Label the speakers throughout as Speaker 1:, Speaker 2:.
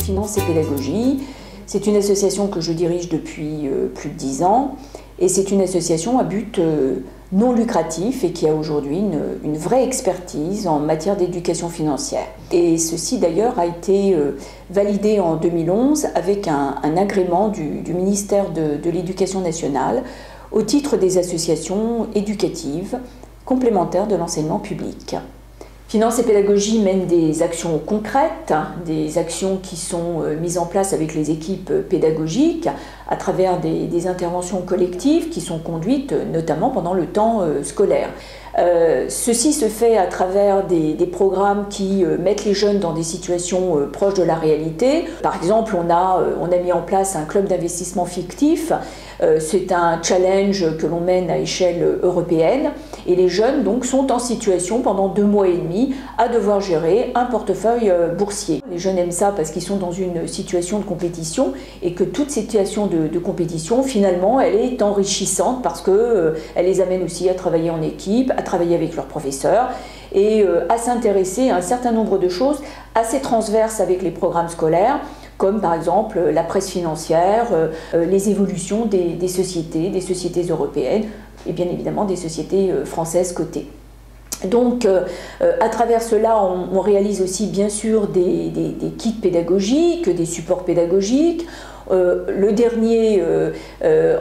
Speaker 1: Finance et Pédagogie. C'est une association que je dirige depuis plus de 10 ans et c'est une association à but non lucratif et qui a aujourd'hui une vraie expertise en matière d'éducation financière. Et ceci d'ailleurs a été validé en 2011 avec un agrément du ministère de l'Éducation nationale au titre des associations éducatives complémentaires de l'enseignement public. Finance et Pédagogie mène des actions concrètes, des actions qui sont mises en place avec les équipes pédagogiques à travers des interventions collectives qui sont conduites notamment pendant le temps scolaire. Ceci se fait à travers des programmes qui mettent les jeunes dans des situations proches de la réalité. Par exemple, on a mis en place un club d'investissement fictif. C'est un challenge que l'on mène à échelle européenne et les jeunes donc sont en situation pendant 2 mois et demi à devoir gérer un portefeuille boursier. Les jeunes aiment ça parce qu'ils sont dans une situation de compétition et que toute situation de compétition finalement elle est enrichissante parce qu'elle les amène aussi à travailler en équipe, à travailler avec leurs professeurs et à s'intéresser à un certain nombre de choses assez transverses avec les programmes scolaires, comme par exemple la presse financière, les évolutions des sociétés européennes et bien évidemment des sociétés françaises cotées. Donc à travers cela, on réalise aussi bien sûr des kits pédagogiques, des supports pédagogiques. Le dernier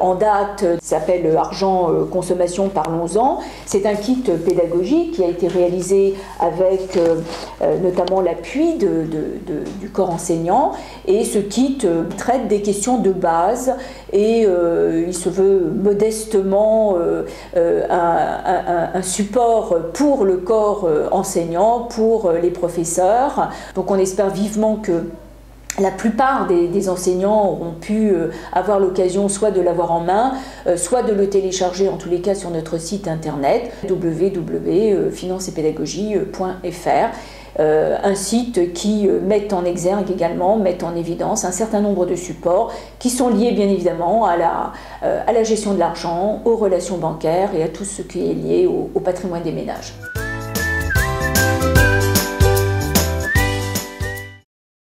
Speaker 1: en date s'appelle Argent Consommation, parlons-en. C'est un kit pédagogique qui a été réalisé avec notamment l'appui du corps enseignant et ce kit traite des questions de base et il se veut modestement un support pour le corps enseignant, pour les professeurs. Donc on espère vivement que la plupart des enseignants auront pu avoir l'occasion soit de l'avoir en main, soit de le télécharger en tous les cas sur notre site internet www.financeetpédagogie.fr, un site qui met en exergue également, met en évidence un certain nombre de supports qui sont liés bien évidemment à la gestion de l'argent, aux relations bancaires et à tout ce qui est lié au patrimoine des ménages.